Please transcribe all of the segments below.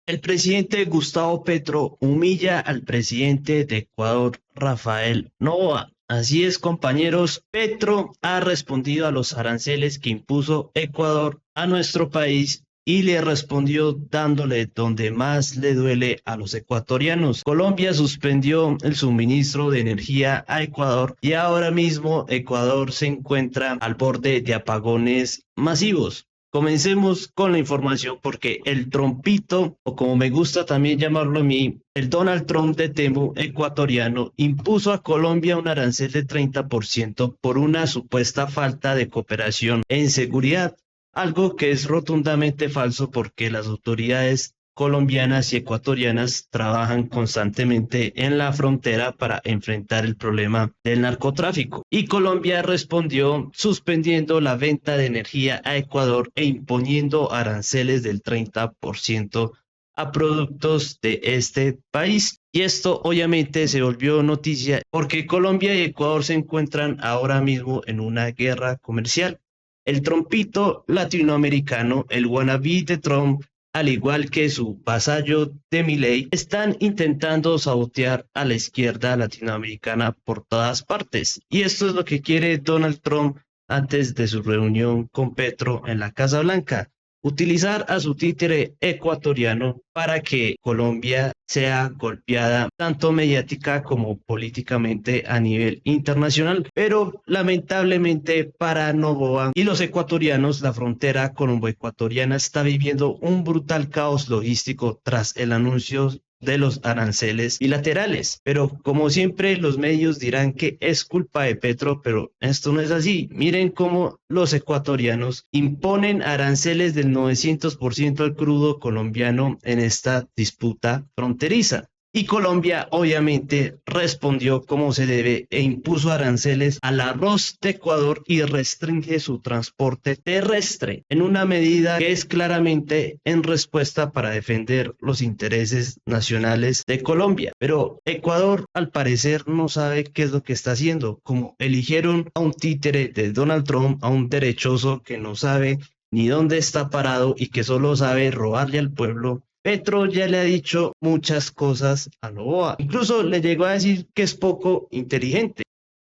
El presidente Gustavo Petro humilla al presidente de Ecuador, Rafael Noboa. Así es, compañeros, Petro ha respondido a los aranceles que impuso Ecuador a nuestro país y le respondió dándole donde más le duele a los ecuatorianos. Colombia suspendió el suministro de energía a Ecuador y ahora mismo Ecuador se encuentra al borde de apagones masivos. Comencemos con la información porque el trompito, o como me gusta también llamarlo a mí, el Donald Trump de Temu ecuatoriano impuso a Colombia un arancel de 30% por una supuesta falta de cooperación en seguridad, algo que es rotundamente falso porque las autoridades colombianas y ecuatorianas trabajan constantemente en la frontera para enfrentar el problema del narcotráfico. Y Colombia respondió suspendiendo la venta de energía a Ecuador e imponiendo aranceles del 30% a productos de este país. Y esto obviamente se volvió noticia porque Colombia y Ecuador se encuentran ahora mismo en una guerra comercial. El trompito latinoamericano, el wannabe de Trump, al igual que su vasallo de Milei, están intentando sabotear a la izquierda latinoamericana por todas partes. Y esto es lo que quiere Donald Trump antes de su reunión con Petro en la Casa Blanca. Utilizar a su títere ecuatoriano para que Colombia sea golpeada tanto mediática como políticamente a nivel internacional. Pero lamentablemente para Noboa y los ecuatorianos, la frontera colombo-ecuatoriana está viviendo un brutal caos logístico tras el anuncio de los aranceles bilaterales. Pero como siempre, los medios dirán que es culpa de Petro, pero esto no es así. Miren cómo los ecuatorianos imponen aranceles del 900% al crudo colombiano en esta disputa fronteriza. Y Colombia obviamente respondió como se debe e impuso aranceles al arroz de Ecuador y restringe su transporte terrestre en una medida que es claramente en respuesta para defender los intereses nacionales de Colombia. Pero Ecuador al parecer no sabe qué es lo que está haciendo, como eligieron a un títere de Donald Trump, a un derechoso que no sabe ni dónde está parado y que solo sabe robarle al pueblo. Petro ya le ha dicho muchas cosas a Noboa, incluso le llegó a decir que es poco inteligente.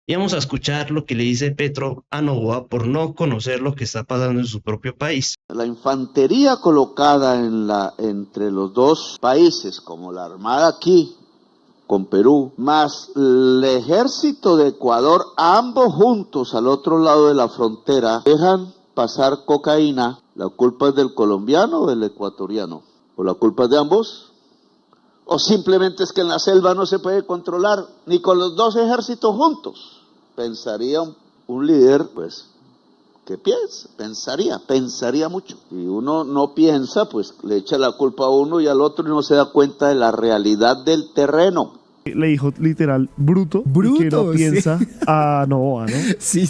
Y vamos a escuchar lo que le dice Petro a Noboa por no conocer lo que está pasando en su propio país. La infantería colocada entre los dos países, como la Armada aquí con Perú, más el ejército de Ecuador, ambos juntos al otro lado de la frontera, dejan pasar cocaína. ¿La culpa es del colombiano o del ecuatoriano? ¿O la culpa es de ambos? ¿O simplemente es que en la selva no se puede controlar ni con los dos ejércitos juntos? Pensaría un líder, pues, ¿qué piensa? Pensaría mucho. Si uno no piensa, pues le echa la culpa a uno y al otro y no se da cuenta de la realidad del terreno. Le dijo literal bruto, y que no piensa a Noboa, ¿no? Sí,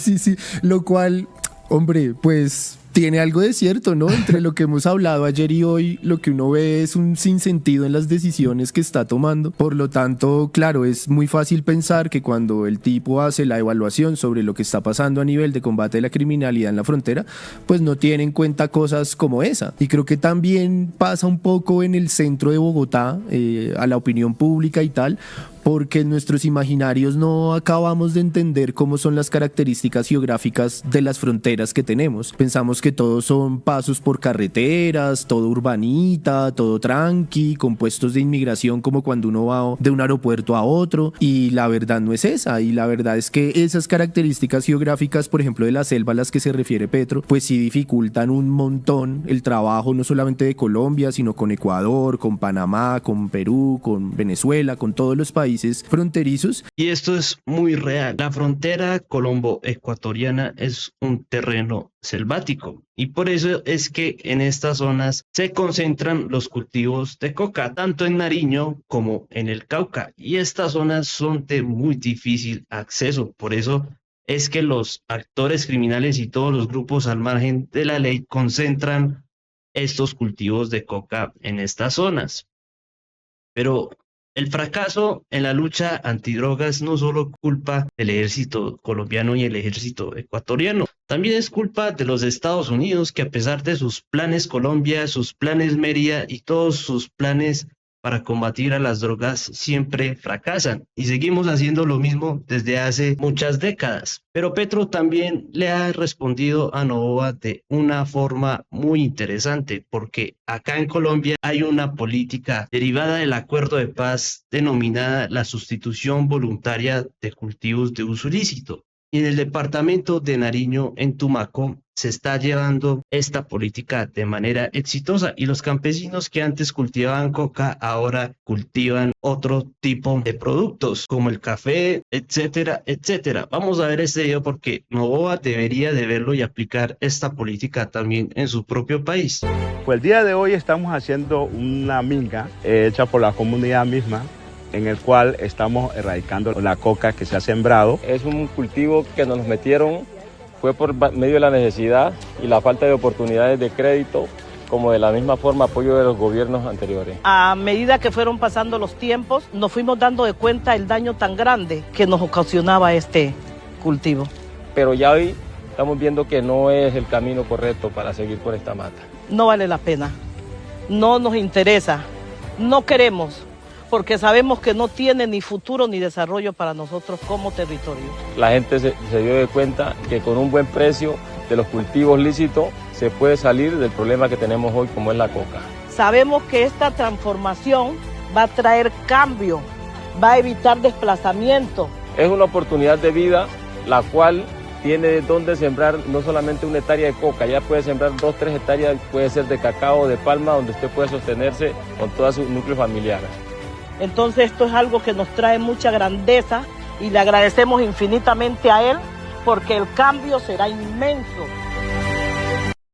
lo cual, hombre, pues tiene algo de cierto, ¿no? Entre lo que hemos hablado ayer y hoy, lo que uno ve es un sinsentido en las decisiones que está tomando. Por lo tanto, claro, es muy fácil pensar que cuando el tipo hace la evaluación sobre lo que está pasando a nivel de combate de la criminalidad en la frontera, pues no tiene en cuenta cosas como esa. Y creo que también pasa un poco en el centro de Bogotá, a la opinión pública y tal, porque en nuestros imaginarios no acabamos de entender cómo son las características geográficas de las fronteras que tenemos. Pensamos que todos son pasos por carreteras, todo urbanita, todo tranqui, con puestos de inmigración como cuando uno va de un aeropuerto a otro, y la verdad no es esa, y la verdad es que esas características geográficas, por ejemplo de la selva a las que se refiere Petro, pues sí dificultan un montón el trabajo no solamente de Colombia, sino con Ecuador, con Panamá, con Perú, con Venezuela, con todos los países fronterizos. Y esto es muy real. La frontera colombo-ecuatoriana es un terreno selvático y por eso es que en estas zonas se concentran los cultivos de coca, tanto en Nariño como en el Cauca, y estas zonas son de muy difícil acceso. Por eso es que los actores criminales y todos los grupos al margen de la ley concentran estos cultivos de coca en estas zonas. Pero el fracaso en la lucha antidrogas no solo culpa del ejército colombiano y el ejército ecuatoriano, También es culpa de los Estados Unidos que a pesar de sus planes Colombia, sus planes Mérida y todos sus planes para combatir a las drogas siempre fracasan y seguimos haciendo lo mismo desde hace muchas décadas. Pero Petro también le ha respondido a Noboa de una forma muy interesante porque acá en Colombia hay una política derivada del acuerdo de paz denominada la sustitución voluntaria de cultivos de uso ilícito. Y en el departamento de Nariño, en Tumaco, se está llevando esta política de manera exitosa y los campesinos que antes cultivaban coca ahora cultivan otro tipo de productos como el café, etcétera, etcétera. Vamos a ver este video porque Noboa debería de verlo y aplicar esta política también en su propio país. Pues el día de hoy estamos haciendo una minga hecha por la comunidad misma, en el cual estamos erradicando la coca que se ha sembrado. Es un cultivo que nos metieron, fue por medio de la necesidad y la falta de oportunidades de crédito, como de la misma forma apoyo de los gobiernos anteriores. A medida que fueron pasando los tiempos, nos fuimos dando de cuenta el daño tan grande que nos ocasionaba este cultivo. Pero ya hoy estamos viendo que no es el camino correcto para seguir por esta mata. No vale la pena, no nos interesa, no queremos, porque sabemos que no tiene ni futuro ni desarrollo para nosotros como territorio. La gente se dio de cuenta que con un buen precio de los cultivos lícitos se puede salir del problema que tenemos hoy como es la coca. Sabemos que esta transformación va a traer cambio, va a evitar desplazamiento. Es una oportunidad de vida la cual tiene donde sembrar no solamente una hectárea de coca, ya puede sembrar 2, 3 hectáreas, puede ser de cacao, de palma, donde usted puede sostenerse con todo su núcleo familiar. Entonces esto es algo que nos trae mucha grandeza y le agradecemos infinitamente a él porque el cambio será inmenso.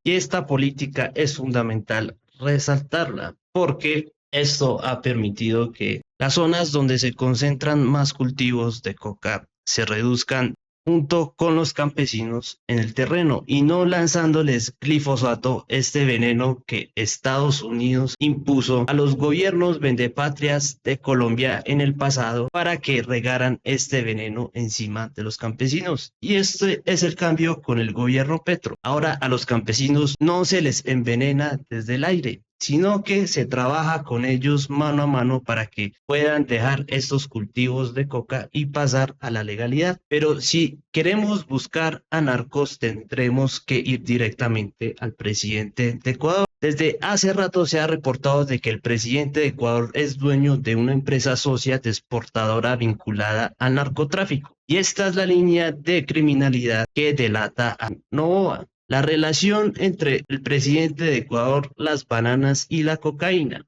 Y esta política es fundamental resaltarla porque esto ha permitido que las zonas donde se concentran más cultivos de coca se reduzcan junto con los campesinos en el terreno y no lanzándoles glifosato, este veneno que Estados Unidos impuso a los gobiernos vendepatrias de Colombia en el pasado para que regaran este veneno encima de los campesinos. Y este es el cambio con el gobierno Petro. Ahora a los campesinos no se les envenena desde el aire, sino que se trabaja con ellos mano a mano para que puedan dejar estos cultivos de coca y pasar a la legalidad. Pero si queremos buscar a narcos, tendremos que ir directamente al presidente de Ecuador. Desde hace rato se ha reportado de que el presidente de Ecuador es dueño de una empresa socia exportadora vinculada al narcotráfico. Y esta es la línea de criminalidad que delata a Noboa. La relación entre el presidente de Ecuador, las bananas y la cocaína.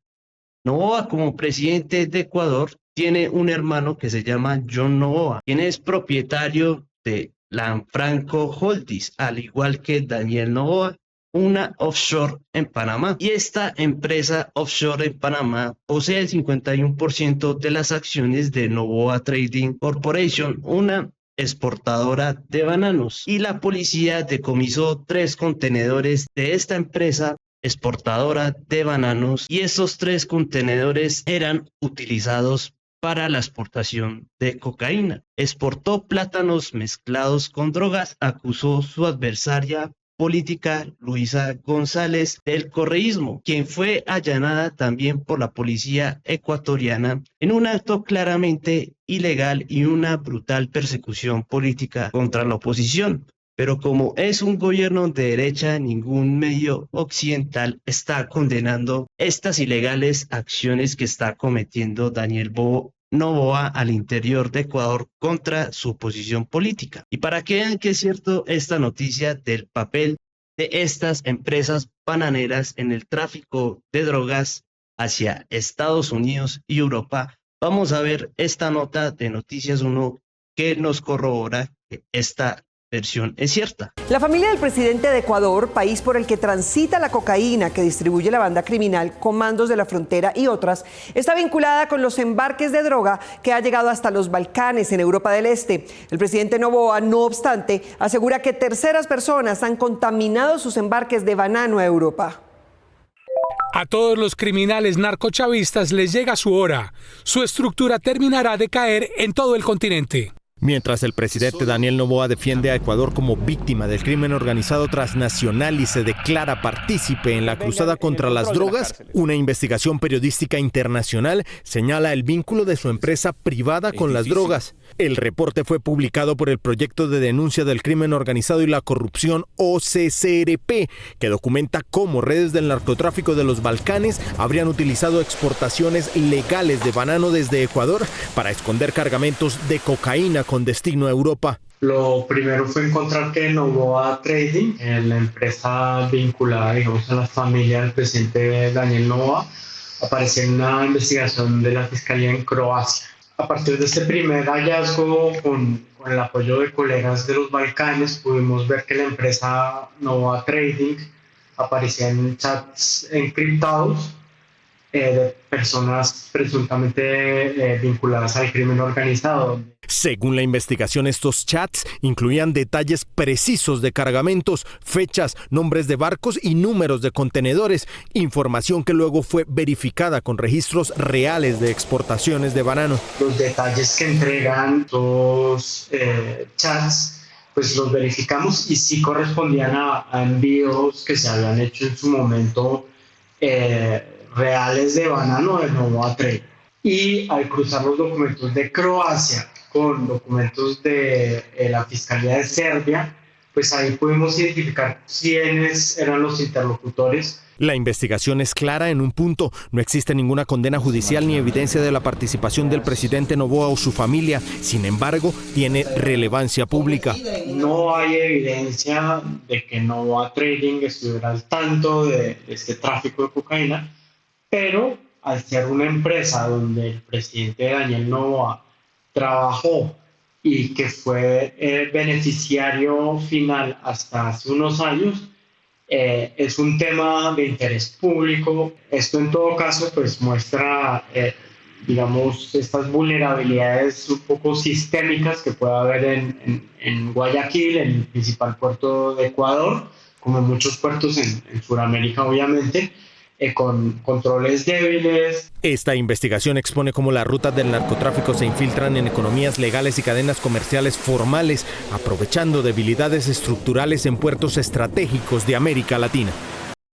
Noboa, como presidente de Ecuador, tiene un hermano que se llama John Noboa, quien es propietario de Lanfranco Holdings, al igual que Daniel Noboa, una offshore en Panamá. Y esta empresa offshore en Panamá posee el 51% de las acciones de Noboa Trading Corporation, una exportadora de bananos, y la policía decomisó 3 contenedores de esta empresa exportadora de bananos y estos 3 contenedores eran utilizados para la exportación de cocaína. Exportó plátanos mezclados con drogas, acusó su adversaria política Luisa González del correísmo, quien fue allanada también por la policía ecuatoriana en un acto claramente ilegal y una brutal persecución política contra la oposición. Pero como es un gobierno de derecha, ningún medio occidental está condenando estas ilegales acciones que está cometiendo Daniel Noboa al interior de Ecuador contra su oposición política. Y para que vean que es cierto esta noticia del papel de estas empresas bananeras en el tráfico de drogas hacia Estados Unidos y Europa, vamos a ver esta nota de Noticias 1 que nos corrobora que esta versión es cierta. La familia del presidente de Ecuador, país por el que transita la cocaína que distribuye la banda criminal Comandos de la Frontera y otras, está vinculada con los embarques de droga que ha llegado hasta los Balcanes en Europa del Este. El presidente Noboa, no obstante, asegura que terceras personas han contaminado sus embarques de banano a Europa. A todos los criminales narcochavistas les llega su hora. Su estructura terminará de caer en todo el continente. Mientras el presidente Daniel Noboa defiende a Ecuador como víctima del crimen organizado transnacional y se declara partícipe en la cruzada contra las drogas, una investigación periodística internacional señala el vínculo de su empresa privada con las drogas. El reporte fue publicado por el Proyecto de Denuncia del Crimen Organizado y la Corrupción OCCRP, que documenta cómo redes del narcotráfico de los Balcanes habrían utilizado exportaciones legales de banano desde Ecuador para esconder cargamentos de cocaína con destino a Europa. Lo primero fue encontrar que Noboa Trading, la empresa vinculada, digamos, a la familia del presidente Daniel Noboa, aparecía en una investigación de la Fiscalía en Croacia. A partir de este primer hallazgo, con el apoyo de colegas de los Balcanes, pudimos ver que la empresa Noboa Trading aparecía en chats encriptados de personas presuntamente vinculadas al crimen organizado. Según la investigación, estos chats incluían detalles precisos de cargamentos, fechas, nombres de barcos y números de contenedores, información que luego fue verificada con registros reales de exportaciones de banano. Los detalles que entregan los chats, pues los verificamos y sí correspondían a envíos que se habían hecho en su momento reales de banano de Noboa Trading. Y al cruzar los documentos de Croacia con documentos de la Fiscalía de Serbia, pues ahí pudimos identificar quiénes eran los interlocutores. La investigación es clara en un punto. No existe ninguna condena judicial ni evidencia de la participación del presidente Noboa o su familia. Sin embargo, tiene relevancia pública. No hay evidencia de que Noboa Trading estuviera al tanto de este tráfico de cocaína, pero al ser una empresa donde el presidente Daniel Noboa trabajó y que fue beneficiario final hasta hace unos años, es un tema de interés público. Esto en todo caso pues muestra, digamos, estas vulnerabilidades un poco sistémicas que puede haber en Guayaquil, en el principal puerto de Ecuador, como en muchos puertos en Sudamérica obviamente, con controles débiles. Esta investigación expone cómo las rutas del narcotráfico se infiltran en economías legales y cadenas comerciales formales, aprovechando debilidades estructurales en puertos estratégicos de América Latina.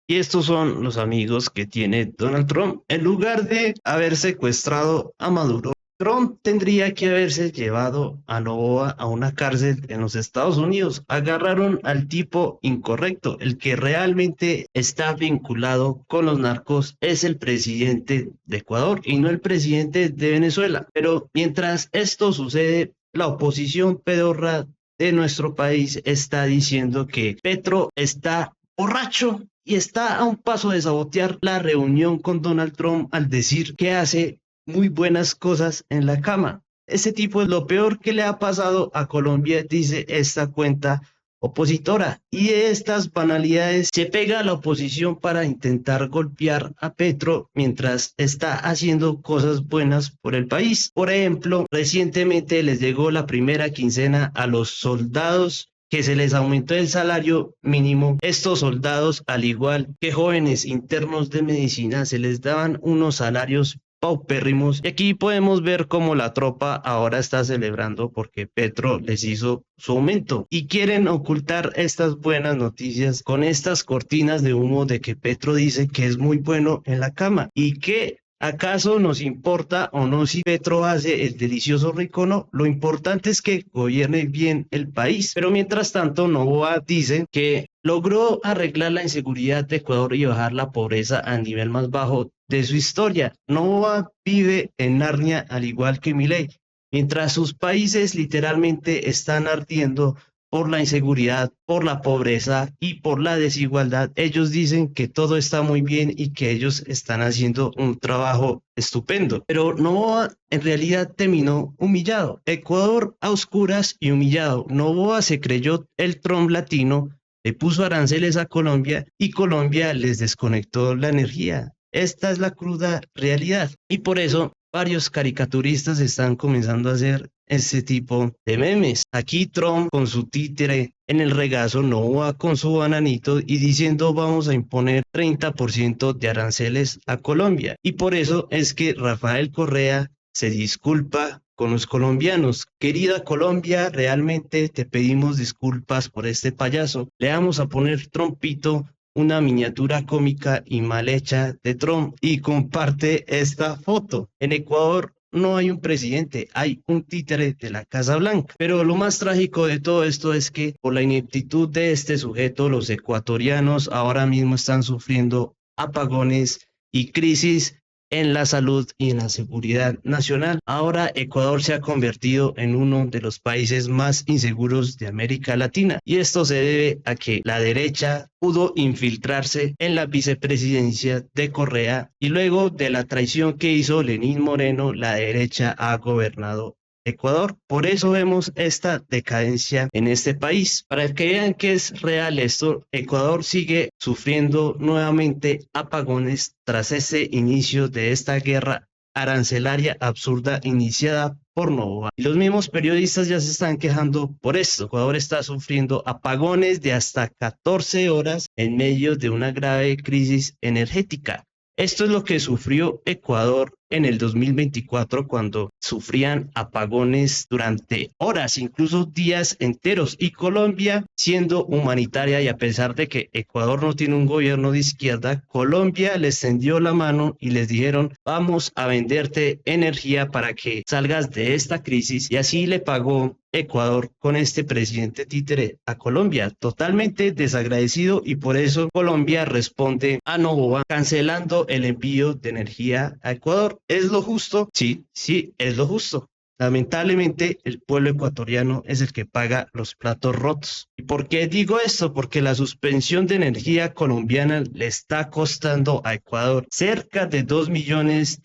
Y estos son los amigos que tiene Donald Trump. En lugar de haber secuestrado a Maduro, Trump tendría que haberse llevado a Noboa a una cárcel en los Estados Unidos. Agarraron al tipo incorrecto. El que realmente está vinculado con los narcos es el presidente de Ecuador y no el presidente de Venezuela. Pero mientras esto sucede, la oposición pedorra de nuestro país está diciendo que Petro está borracho y está a un paso de sabotear la reunión con Donald Trump al decir que hace muy buenas cosas en la cama. Ese tipo es lo peor que le ha pasado a Colombia, dice esta cuenta opositora. Y de estas banalidades se pega a la oposición para intentar golpear a Petro mientras está haciendo cosas buenas por el país. Por ejemplo, recientemente les llegó la primera quincena a los soldados, que se les aumentó el salario mínimo. Estos soldados, al igual que jóvenes internos de medicina, se les daban unos salarios paupérrimos. Y aquí podemos ver cómo la tropa ahora está celebrando porque Petro les hizo su aumento y quieren ocultar estas buenas noticias con estas cortinas de humo de que Petro dice que es muy bueno en la cama y que ¿acaso nos importa o no si Petro hace el delicioso rico? No, lo importante es que gobierne bien el país. Pero mientras tanto, Noboa dice que logró arreglar la inseguridad de Ecuador y bajar la pobreza al nivel más bajo de su historia. Noboa vive en Narnia al igual que Milei, mientras sus países literalmente están ardiendo por la inseguridad, por la pobreza y por la desigualdad. Ellos dicen que todo está muy bien y que ellos están haciendo un trabajo estupendo. Pero Noboa en realidad terminó humillado. Ecuador a oscuras y humillado. Noboa se creyó el Trump latino, le puso aranceles a Colombia y Colombia les desconectó la energía. Esta es la cruda realidad. Y por eso varios caricaturistas están comenzando a hacer este tipo de memes. Aquí Trump con su títere en el regazo, Noboa con su bananito y diciendo vamos a imponer 30% de aranceles a Colombia. Y por eso es que Rafael Correa se disculpa con los colombianos. Querida Colombia, realmente te pedimos disculpas por este payaso. Le vamos a poner Trumpito, una miniatura cómica y mal hecha de Trump, y comparte esta foto. En Ecuador no hay un presidente, hay un títere de la Casa Blanca. Pero lo más trágico de todo esto es que por la ineptitud de este sujeto, los ecuatorianos ahora mismo están sufriendo apagones y crisis en la salud y en la seguridad nacional. Ahora Ecuador se ha convertido en uno de los países más inseguros de América Latina, y esto se debe a que la derecha pudo infiltrarse en la vicepresidencia de Correa, y luego de la traición que hizo Lenín Moreno, la derecha ha gobernado Ecuador. Por eso vemos esta decadencia en este país. Para que vean que es real esto, Ecuador sigue sufriendo nuevamente apagones tras ese inicio de esta guerra arancelaria absurda iniciada por Novoa. Y los mismos periodistas ya se están quejando por esto. Ecuador está sufriendo apagones de hasta 14 horas en medio de una grave crisis energética. Esto es lo que sufrió Ecuador en el 2024, cuando sufrían apagones durante horas, incluso días enteros, y Colombia, siendo humanitaria y a pesar de que Ecuador no tiene un gobierno de izquierda, Colombia les tendió la mano y les dijeron: vamos a venderte energía para que salgas de esta crisis, y así le pagó Ecuador con este presidente títere a Colombia, totalmente desagradecido, y por eso Colombia responde a Novoa cancelando el envío de energía a Ecuador. ¿Es lo justo? Sí, es lo justo. Lamentablemente, el pueblo ecuatoriano es el que paga los platos rotos. ¿Y por qué digo esto? Porque la suspensión de energía colombiana le está costando a Ecuador cerca de $2 millones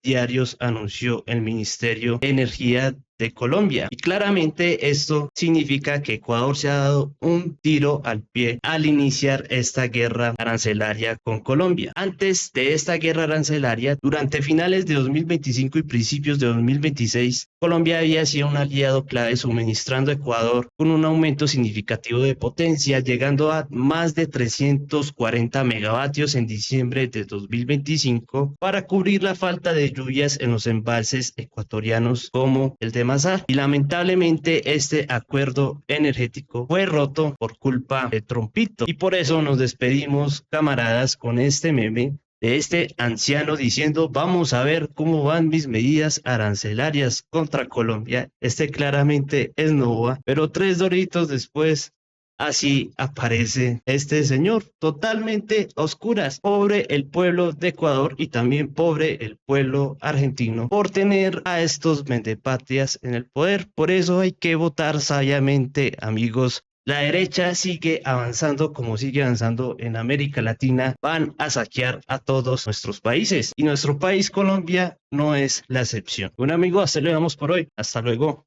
diarios, anunció el Ministerio de Energía de Colombia. Y claramente esto significa que Ecuador se ha dado un tiro al pie al iniciar esta guerra arancelaria con Colombia. Antes de esta guerra arancelaria, durante finales de 2025 y principios de 2026, Colombia había sido un aliado clave suministrando a Ecuador con un aumento significativo de potencia, llegando a más de 340 megavatios en diciembre de 2025 para cubrir la falta de lluvias en los embalses ecuatorianos como el de Masar. Y lamentablemente este acuerdo energético fue roto por culpa de Trumpito, y por eso nos despedimos, camaradas, con este meme de este anciano diciendo: vamos a ver cómo van mis medidas arancelarias contra Colombia. Este claramente es Novoa, pero 3 doritos después, así aparece este señor, totalmente a oscuras. Pobre el pueblo de Ecuador y también pobre el pueblo argentino por tener a estos vendepatrias en el poder. Por eso hay que votar sabiamente, amigos. La derecha sigue avanzando como sigue avanzando en América Latina. Van a saquear a todos nuestros países y nuestro país, Colombia, no es la excepción. Bueno, amigos, hasta luego por hoy. Hasta luego.